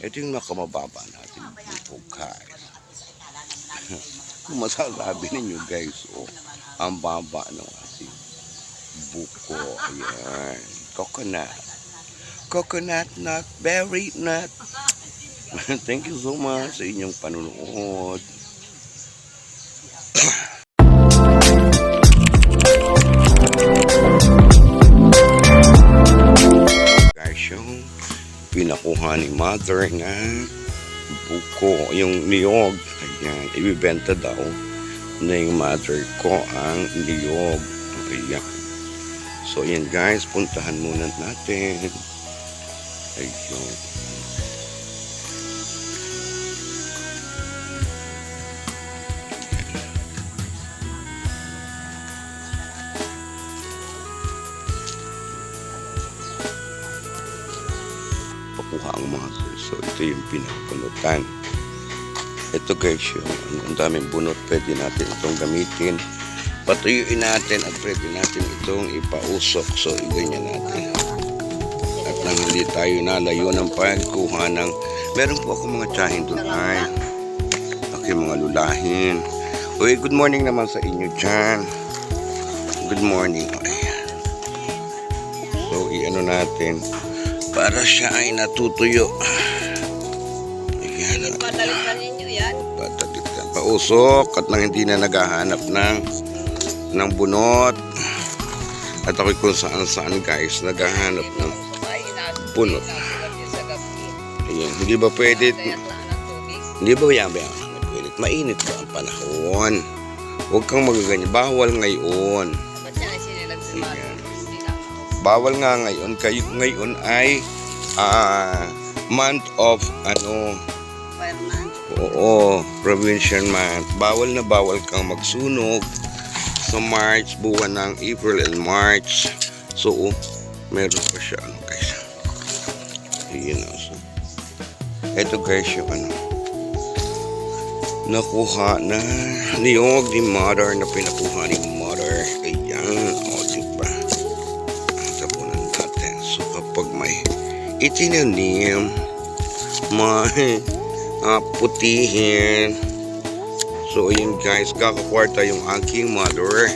Ito yung nakamababa natin buko guys. Kung masasabi ninyo guys, ang baba ng ating buko. Ayan. Coconut. Coconut nut, berry nut. Thank you so much sa inyong panunood. Guys, yung pinakuha ni mother na buko, yung niyog. Ayan, ibibenta daw na yung mother ko ang niyog. Ayan. So, ayan guys, puntahan muna natin. Ayun. Pakuha ang mother. So, ito yung pinapunutan. Ito guys, yung ang daming bunot, pwede natin itong gamitin. Patuyuin natin at pwede natin itong ipausok. So, ganyan natin. At nang hindi tayo nalayo ng pagkuha ng... Meron po ako mga tsahin doon ay aking mga lulahin. Uy, good morning naman sa inyo dyan. Good morning. Ayan. So, i-ano natin para siya ay natutuyo. Ayan. Padalitan ninyo yan. Pausok at nang hindi na naghahanap ng bunot. At ako kung saan guys naghahanap ng bunot. Ayan, hindi ba pwede? Hindi ba yan? Mainit ba ang panahon? Huwag kang magaganyan. Bawal ngayon. Ayan. Bawal nga ngayon. Ngayon ay month of provincial month. Bawal na bawal kang magsunog sa March, buwan ng April and March. So, meron pa siya guys. Ayan o. So, ito guys yung nakuha na niyog ni mother, na pinakuha ni mother. Ayan. O, diba? Tapunan natin. So, kapag may itinanim, may putihin. So, ayan guys, kakakwarta yung aking mother.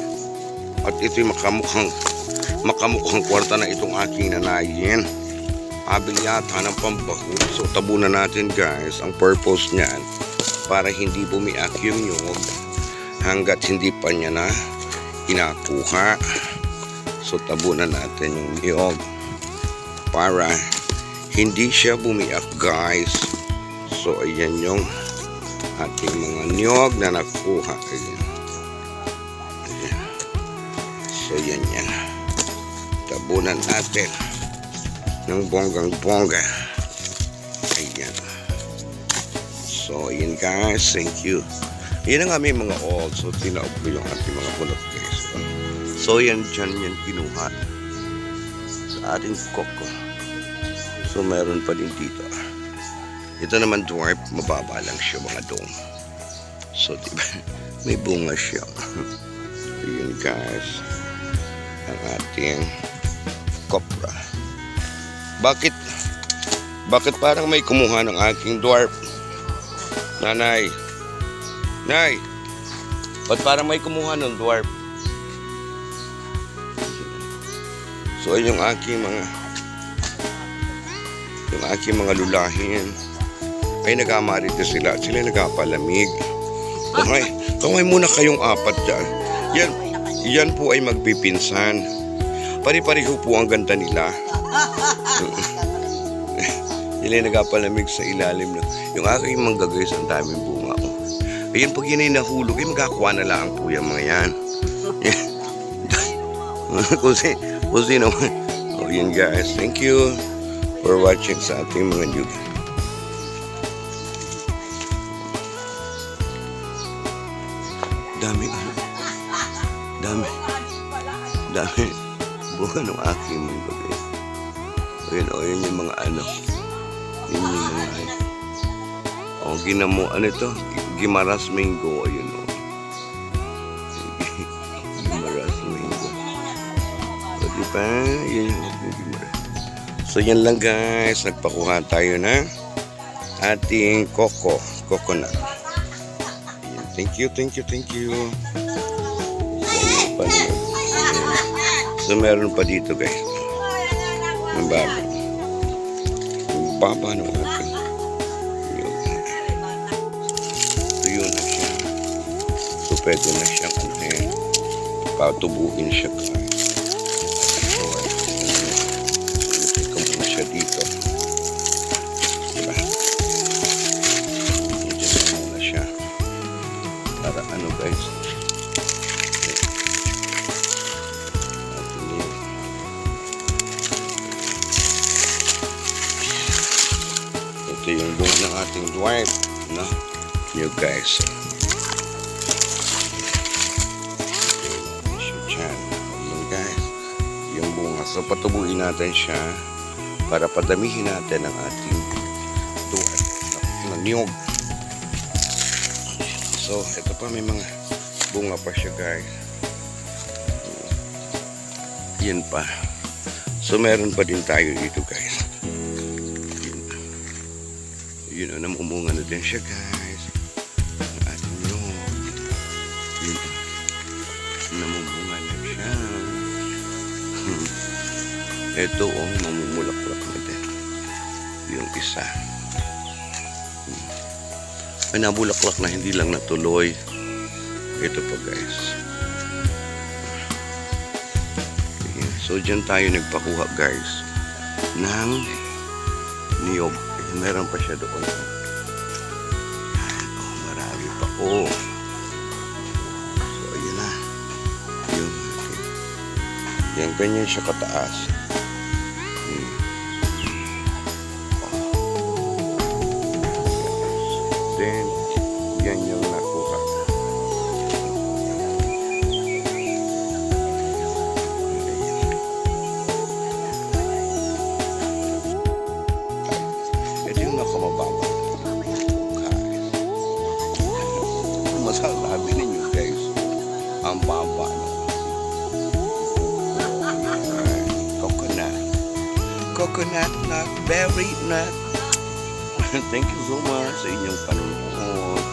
At ito'y makamukhang kwarta na itong aking nanayin. Abili yata ng pambaho. So, tabunan natin guys. Ang purpose niyan, para hindi bumiak yung nyog hanggat hindi pa niya na inakuha. So, tabunan natin yung nyog para hindi siya bumiak guys. So, ayan yung ating mga niyog na nakuha. Ayan. Ayan. So, yan yan. Tabunan natin ng bonggang-bongga. Ayan. So, ayan guys. Thank you. Ayan ang aming mga old. So, tinaog ko yung ating mga bunot guys. So, yan dyan yan kinuha sa ating koko. So, meron pa din dito. Ito naman dwarf, mababa lang siya mga dong. So, diba, may bunga siya. Ayan guys, ang ating kopra. Bakit parang may kumuha ng aking dwarf? Nanay, Nay, ba't parang may kumuha ng dwarf? So, yung aking mga lulahin ay nagamarito sila nagapalamig. Kamay muna kayong apat dyan. Yan po ay magpipinsan. Pari-pariho po ang ganda nila. Yan ay nagapalamig sa ilalim na. Yung aking mangga guys, ang daming bunga. Ayan, pag yun ay nahulog, magakuha na lang po yung mga yan. kung sino. Oh, yun guys, thank you for watching sa ating mga nyug. Dami bunga ng aking mga guys. Ayun yung mga yun yung mga ginamo, ito? Gimaras mango, ayun Gimaras mango. O diba? Yun yung Gimaras. So yan lang guys, nagpakuha tayo na ating coconut. Ayan, thank you. So meron pa dito guys. Ang baba. Ang baba ng ating. Tuyo na siya. So pwede na siyang patubuin siya guys. So ito muna siya dito. Diba? Diyan muna siya. Para ano guys. Ito yung buong ng ating dwarf, no? You guys. Yun guys. Yung bunga. So patubuin natin siya para padamihin natin ang ating dwarf na niyog. So ito pa, may mga bunga pa siya guys. Yan pa. So meron pa din tayo dito guys. Yun, namumunga na din siya guys. Ang ating nyog. Yun, namumunga na siya. Ito mamumulaklak na din. Yung isa. Ay, nabulaklak na, hindi lang natuloy. Ito pa guys. So dyan tayo nagpakuha guys ng niyog. Meron pa siya doon. Marami pa. So ayun na. Yan, ganyan siya kataas. Then yan yung nakuha. Masasabi ninyo guys, ang baba coconut nut, berry nut. Thank you so much sa inyong panunod.